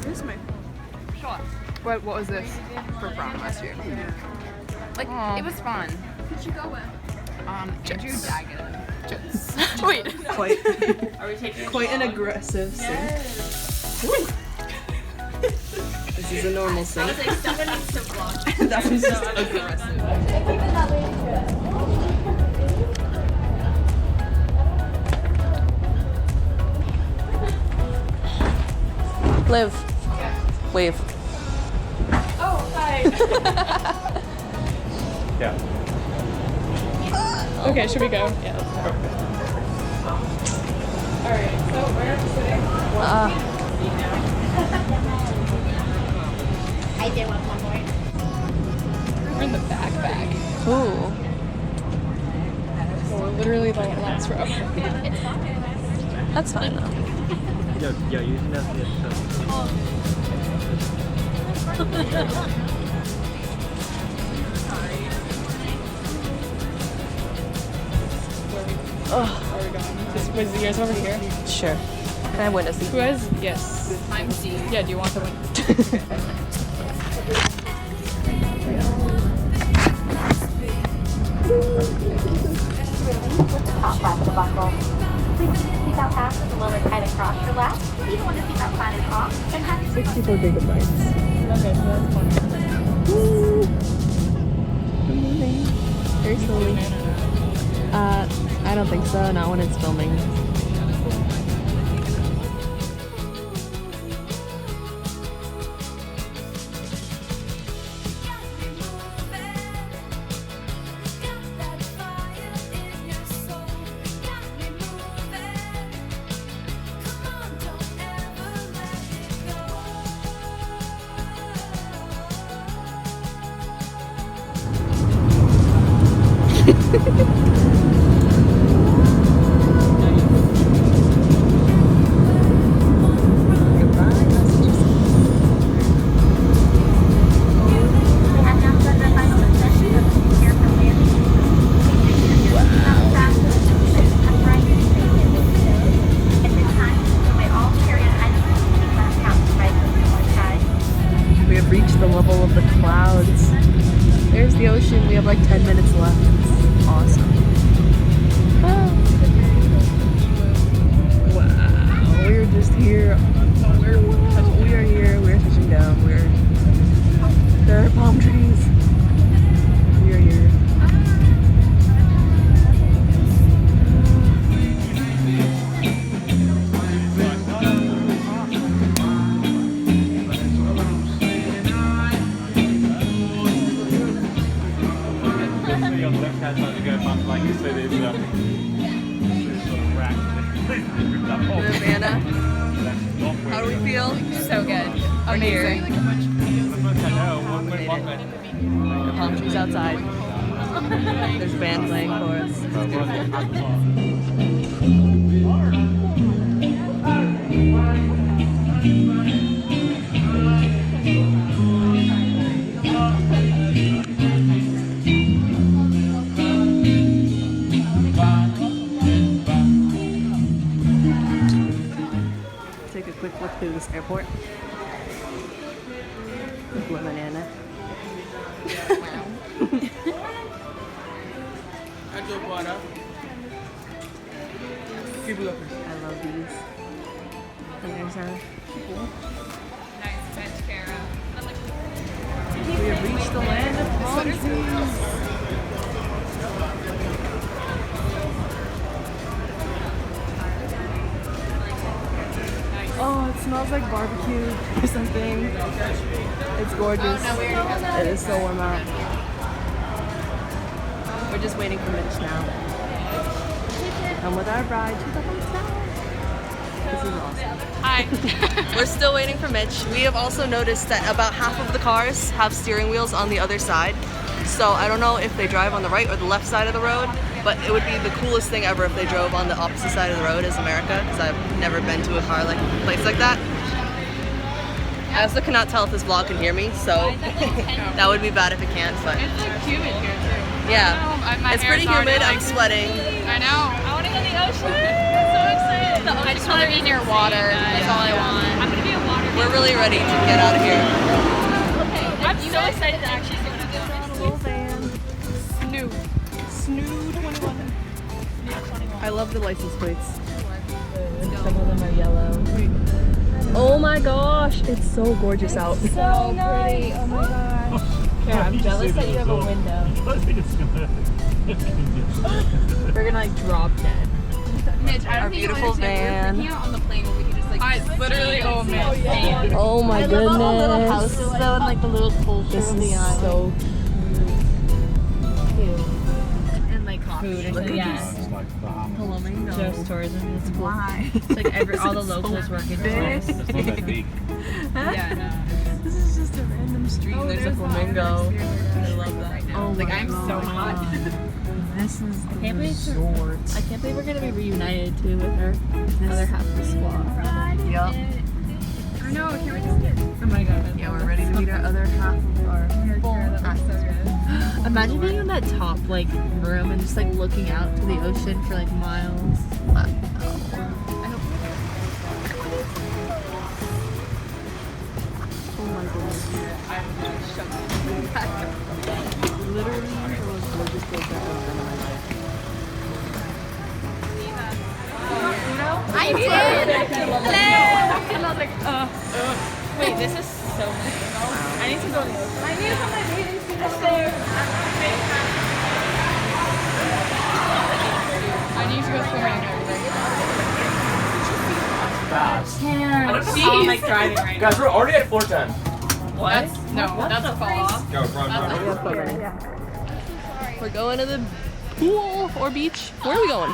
Kiss me. Sure. What was this for prom last year? Like, it was fun. Who'd you go with? Andrew Daggett. Wait. Quite, Are we taking quite an aggressive sink. This is a normal sink. Like, someone needs to vlog. That was just aggressive. Liv. Wave. Oh, hi. Yeah. Okay, should we go? Yeah. Alright, so where are we sitting? I did one more. We're in the back. Ooh. So we're literally the last row. It's fine. That's fine though. Yeah, you didn't have to. Where are we going? Just was you guys over here? Sure. Can I win a seat? Who has? Yes. I'm D. Yeah, do you want to win? With the top flap of the buckle. Please keep the seatbelt fastened a little bit tight across your lap. Even when the seatbelt sign is off, and have 64 gigabytes. Okay, so that's fun. I'm moving. Very slowly. I don't think so. Not when it's filming. We have reached the level of the clouds. There's the ocean. We have like 10 minutes left. It's awesome. Ah. Wow, we're just here. We are here. We're touching down. There are palm trees. We are here. On the left hand side to go past like you said is sort of rack. Savannah, how do we feel? So good. Amazing. Amazing. The palm trees outside. There's a band playing for us. Take a quick look through this airport. Blue banana. I love these. And there's our people. Nice bench, Kara. We have reached the land of palm trees. Oh, it smells like barbecue or something. It's gorgeous. It is so warm out. We're just waiting for Mitch now. Come with our bride to the hotel. This is awesome. Hi. We're still waiting for Mitch. We have also noticed that about half of the cars have steering wheels on the other side. So I don't know if they drive on the right or the left side of the road, but it would be the coolest thing ever if they drove on the opposite side of the road as America, because I've never been to a place like that. I also cannot tell if this vlog can hear me, so that would be bad if it can't, but It's like humid here too. yeah. My It's hair's pretty already, humid, I'm like- sweating. I know. I want to go to the ocean. I'm so excited. I just want to be near water. That's all I want. I'm gonna be a water. We're really ready to get out of here. I'm so excited to actually see what I'm doing. Snood 21. I love the license plates. Some of them are yellow. Oh my gosh, it's so gorgeous out. So pretty. Oh my gosh. Yeah, I'm jealous that you have a window. I think it's gonna. We're gonna like drop dead. Mitch, I Our don't think you beautiful understand. van. We're freaking out on the plane where we could just like. I literally, oh man. Oh my goodness. All the little houses though and like the little culture This of is the island. so Cute. And like food or something. Yeah. It's like Bahamas. Just tourism. It's cool. Why? It's like all the locals work in tourists. It's not that big. Yeah, no. This is just a random street. There's a flamingo. I love that. Oh, like I'm so hot. This is the resort. I can't believe we're gonna be reunited too with her other half of the squad. Yep. I know. Can't wait to see it. Oh my god. Yeah, we're ready to meet our other half of our full That looks so good. Imagine being in that top like room and just like looking out to the ocean for like miles. Oh my goodness. Literally the most gorgeous place I've ever been in my life. I did. Hello. And I was like, wait, this is so nice. I need to go. I need to come back and see this there. I need to go swimming and everything. I'm like driving right Guys, we're already at floor 10. What? That's a fall off. Go, run. We're going to the pool or beach. Where are we going?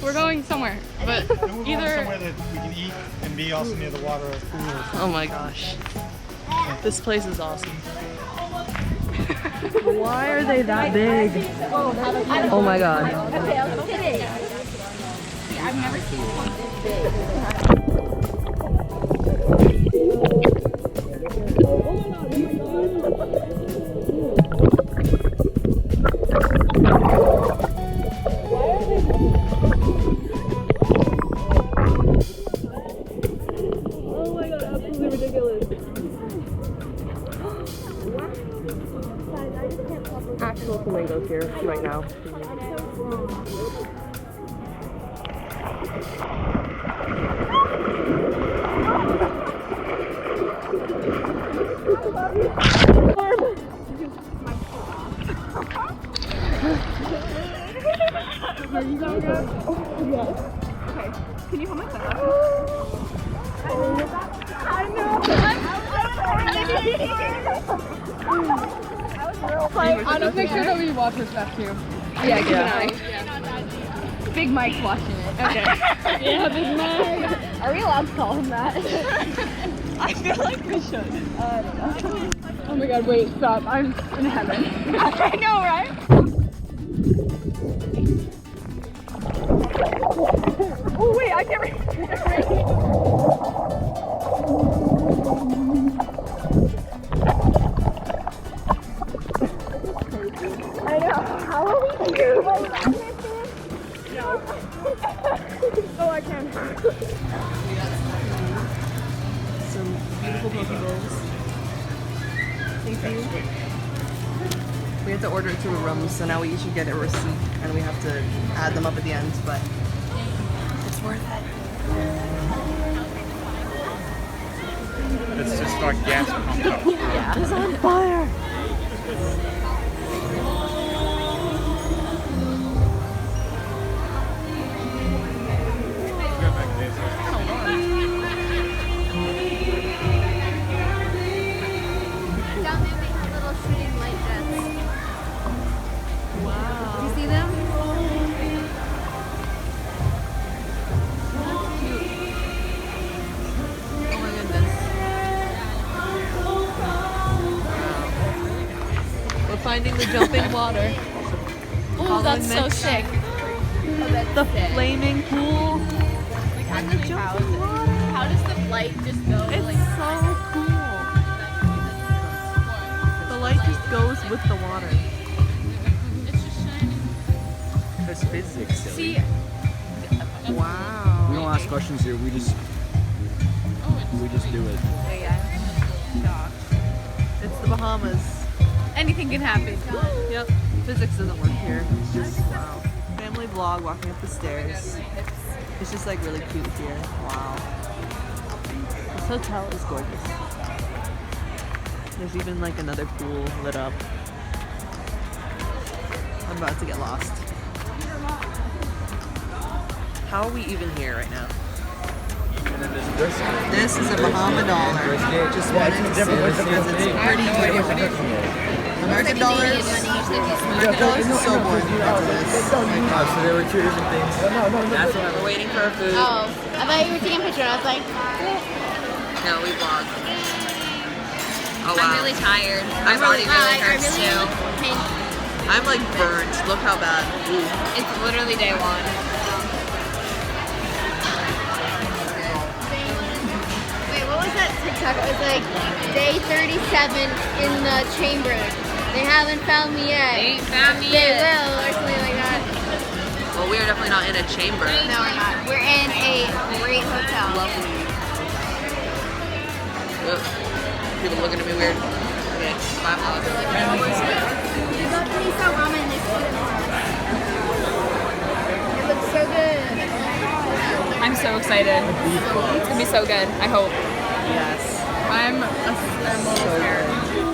We're going somewhere, but And we're going either somewhere that we can eat and be also near the water or pool or something. Oh my gosh. This place is awesome. Why are they that big? Oh my god. I've never seen one this Oh my god, absolutely ridiculous. Actual flamingos here right now. Can you hold my phone? I just make sure that we watch her stuff too. Yeah, keep an eye. Big Mike's watching it. Okay. Yeah, Big Mike. Are we allowed to call him that? I feel like we should. Oh my god, wait, stop. I'm in heaven. I know, right? Oh wait, I can't read. I know. How are we doing? Oh, I can. Some beautiful poke bowls. Thank you. We had to order it to a room, so now we each should get a receipt and we have to add them up at the end, but it's worth it. Let's just start gas pumped up. It's on fire! Go back there. Down there they have little shooting light jets. Wow. Do you see them? Oh my goodness. We're finding the jumping water. Oh, that's so sick. The flaming pool. And the jumping water. How does the light just go? It's so cool. The light just goes with the water. It's just shining. That's physics, silly. See, Wow. We don't ask questions here. We just do it. yeah. It's the Bahamas. Anything can happen. Yep. Physics doesn't work here. Just wow. Family vlog walking up the stairs. It's just like really cute here. Wow. This hotel is gorgeous. There's even like another pool lit up. I'm about to get lost. How are we even here right now? This is a Bahama dollar. Just wanted to see this because it's pretty beautiful. American dollars is so boring compared to this. So there were two different things. That's why We're waiting for our food. Oh, I thought you were taking a picture. I was like, No, we vlog. Oh wow. I'm really tired. My body really hurts really too. I'm like burnt. Look how bad. Ooh. It's literally day one. Wait, what was that TikTok? It was like day 37 in the chamber. They haven't found me yet. They ain't found me They yet. will, or something like that. Well, we are definitely not in a chamber. No, we're not. We're in a great hotel. Lovely. Ugh. People looking at me weird. Okay, bye vlog. You got the Nassau ramen this year. It looks so good. I'm so excited. It's gonna be so good. I hope. Yes. I'm a little scared.